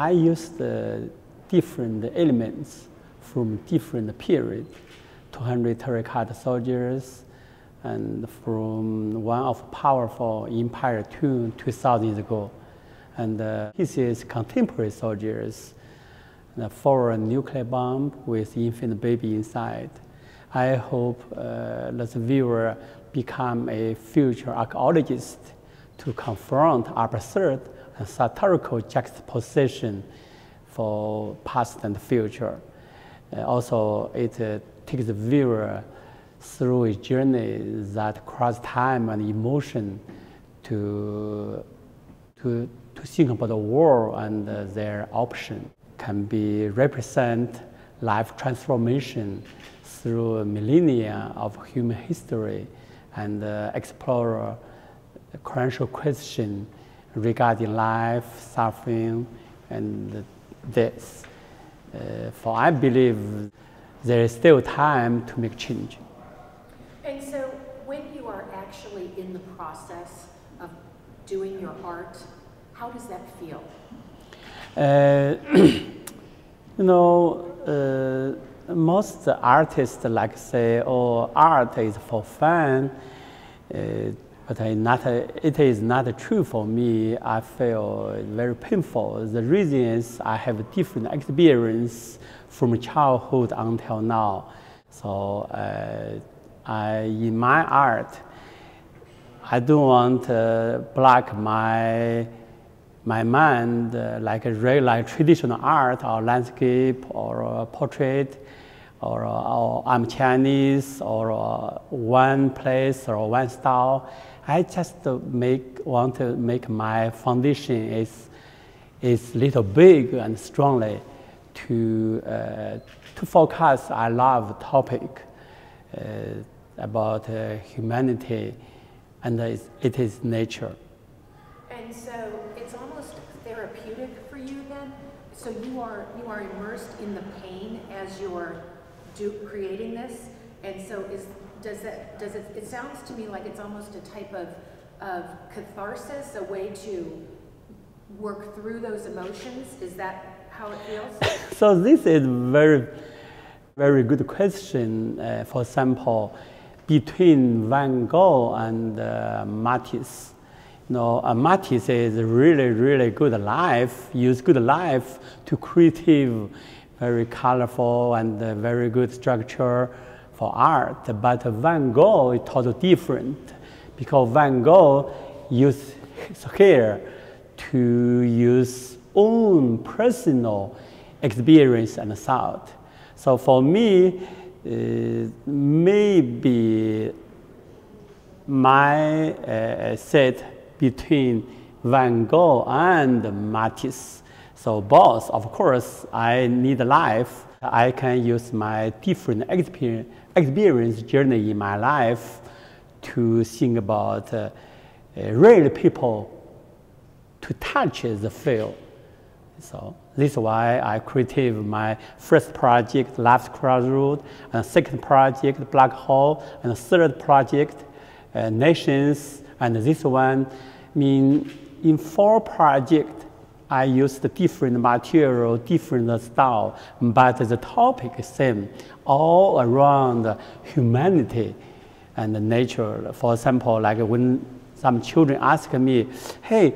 I used different elements from different periods, 200 terracotta soldiers, and from one of powerful empire tomb 2,000 years ago. And this is contemporary soldiers, for a nuclear bomb with infant baby inside. I hope that the viewer become a future archeologist to confront absurd and satirical juxtaposition for past and future. Also, it takes the viewer through a journey that crosses time and emotion to think about the world and their option. Can be represent life transformation through millennia of human history and explore a crucial question regarding life, suffering, and death. For I believe there is still time to make change. And so when you are actually in the process of doing your art, how does that feel? You know, most artists like say, oh, art is for fun, but it is not true for me. I feel very painful. The reason is I have different experience from childhood until now. So in my art, I don't want to block my mind like a regular traditional art or landscape or portrait or I'm Chinese or one place or one style. I just want to make my foundation is little big and strongly to focus. I love topic about humanity, and it is nature. And so it's almost therapeutic for you then. So you are immersed in the pain as you're creating this, and so it sounds to me like it's almost a type of catharsis, a way to work through those emotions. Is that how it feels? So this is very, very good question. For example, between Van Gogh and Matisse. You know, Matisse is really good life, use good life to creative, very colorful and very good structure for art. But Van Gogh is totally different because Van Gogh used his hair to use own personal experience and thought. So for me, maybe my set between Van Gogh and Matisse. So both, of course, I need life. I can use my different experience journey in my life to think about real people to touch the field. So this is why I created my first project, Life's Crossroad, and second project, Black Hole, and third project, Nations, and this one. In 4 projects, I used different material, different style, but the topic is same, all around humanity and nature. For example, like when some children ask me, hey,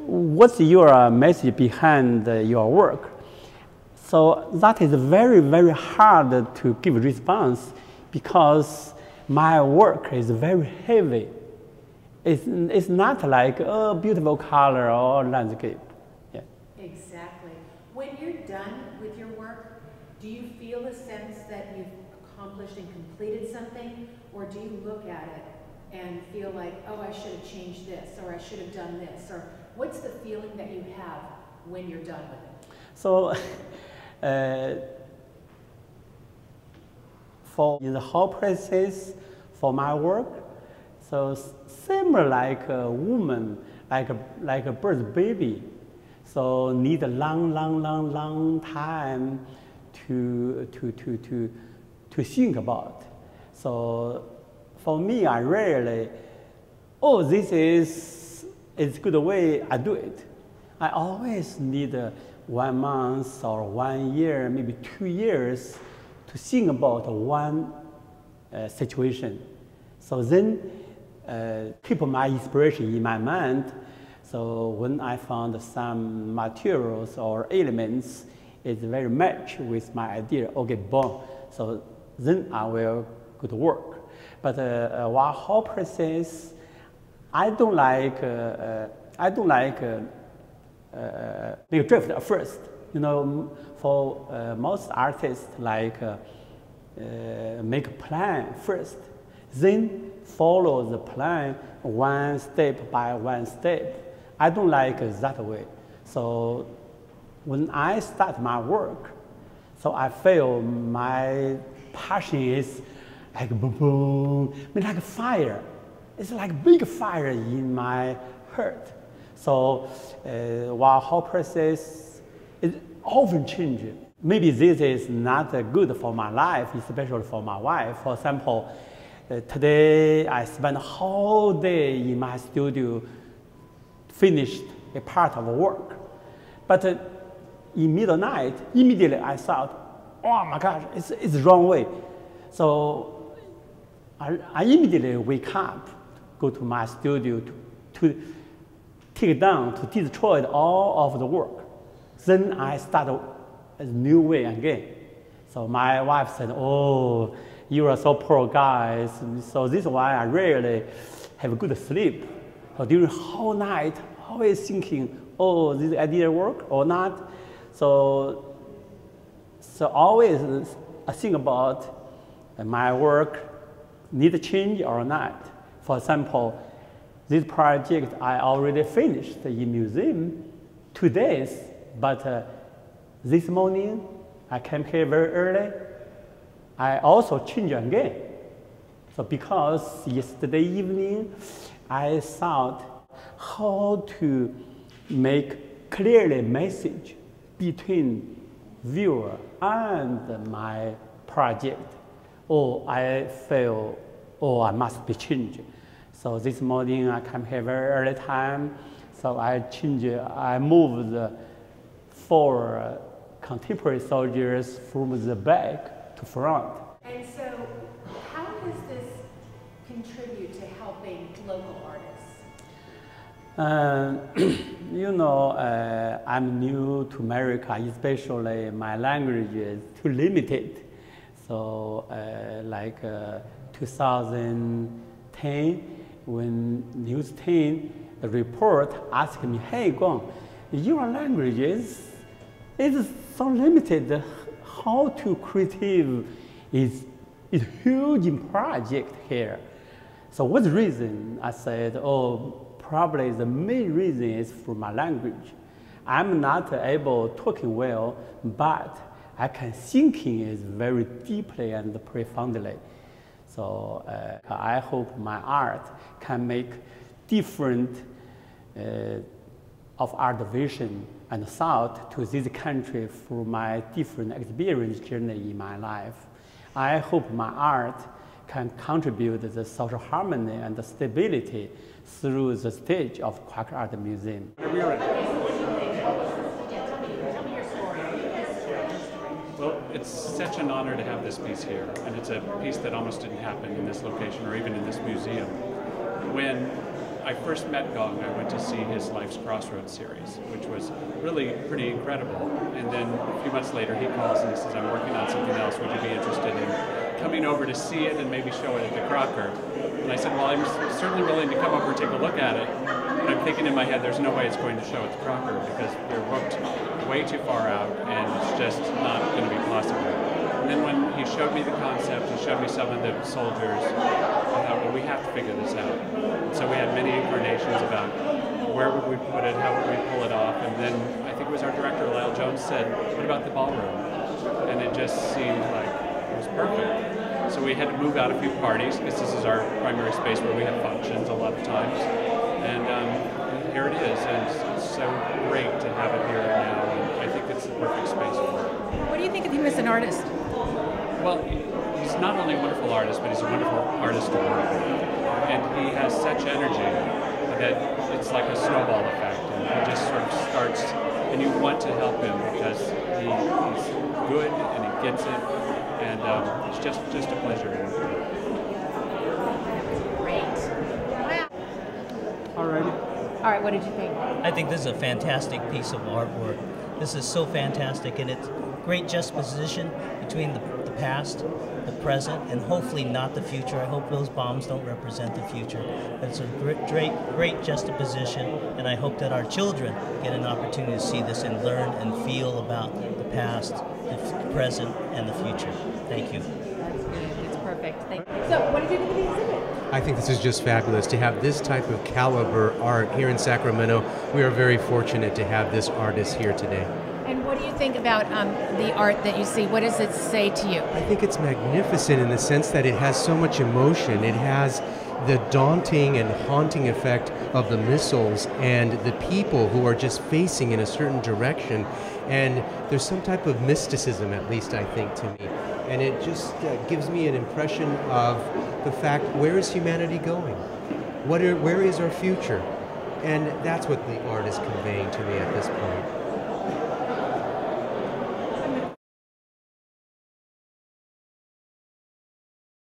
what's your message behind your work? So that is very hard to give response because my work is very heavy. It's not like a beautiful color or landscape. Yeah. Exactly. When you're done with your work, do you feel a sense that you've accomplished and completed something, or do you look at it and feel like, oh, I should have changed this, or I should have done this, or what's the feeling that you have when you're done with it? So, in the whole process for my work, so similar like a woman, like a birth baby, so need a long time to think about. So for me, I rarely, oh, this is a good way I do it. I always need 1 month or 1 year, maybe 2 years to think about one situation. So then keep my inspiration in my mind. So when I found some materials or elements is very match with my idea, okay, boom. So then I will go to work. But while whole process, I don't like make drift at first. You know, for most artists, like make a plan first, then follow the plan one step by one step. I don't like that way. So when I start my work, so I feel my passion is like boom, boom, like a fire. It's like a big fire in my heart. So while whole process is often changing. Maybe this is not good for my life, especially for my wife. For example, today I spent a whole day in my studio, finished a part of work. But in midnight, immediately I thought, oh my gosh, it's the wrong way. So I immediately wake up, go to my studio to take down, to destroy all of the work. Then I start a new way again. So my wife said, oh, you are so poor guys. So this is why I rarely have good sleep. So during the whole night, always thinking, oh, this idea work or not. So always I think about my work need to change or not. For example, this project I already finished in museum 2 days, but this morning I came here very early. I also changed again. So because yesterday evening I thought how to make clearly message between viewer and my project. Oh, I feel, oh, I must be changed. So this morning I come here very early time. So I moved the 4 contemporary soldiers from the back to front. And so how does this contribute to helping local artists? You know, I'm new to America, especially my language is too limited. So like 2010, when News 10, the report asked me, hey, Gong, your language is so limited. How to creative is huge project here. So what's the reason? I said, oh, probably the main reason is for my language. I'm not able talking well, but I can thinking is very deeply and profoundly. So I hope my art can make different of art vision and thought to this country through my different experience journey in my life. I hope my art can contribute to the social harmony and the stability through the stage of Crocker Art Museum. Well, it's such an honor to have this piece here, and it's a piece that almost didn't happen in this location or even in this museum. When I first met Gong, I went to see his Life's Crossroads series, which was really pretty incredible. And then a few months later, he calls and he says, I'm working on something else. Would you be interested in coming over to see it and maybe show it at the Crocker? And I said, well, I'm certainly willing to come over and take a look at it. But I'm thinking in my head, there's no way it's going to show at the Crocker because we're booked way too far out and it's just not going to be possible. And then when he showed me the concept, he showed me some of the soldiers, I thought, well, we have to figure this out. So we had many incarnations about where would we put it, how would we pull it off, and then I think it was our director, Lyle Jones, said, what about the ballroom? And it just seemed like it was perfect. So we had to move out a few parties, because this is our primary space where we have functions a lot of times. And here it is, and it's so great to have it here now, and I think it's the perfect space for it. What do you think of him as an artist? Well, he's not only a wonderful artist, but he's a wonderful artist to work with. And he has such energy that that it's like a snowball effect, and he just sort of starts, and you want to help him because he's good and he gets it, and it's just a pleasure. Great. Wow. Alrighty. All right, what did you think? I think this is a fantastic piece of artwork. This is so fantastic, and it's great juxtaposition between the past, the present, and hopefully not the future. I hope those bombs don't represent the future. But it's a great juxtaposition, and I hope that our children get an opportunity to see this and learn and feel about the past, the present, and the future. Thank you. That's good. It's perfect. Thank you. So, what did you think of the exhibit? I think this is just fabulous to have this type of caliber art here in Sacramento. We are very fortunate to have this artist here today. And what do you think about the art that you see? What does it say to you? I think it's magnificent in the sense that it has so much emotion. It has the daunting and haunting effect of the missiles and the people who are just facing in a certain direction. And there's some type of mysticism, at least I think, to me. And it just gives me an impression of the fact, where is humanity going? Where is our future? And that's what the art is conveying to me at this point.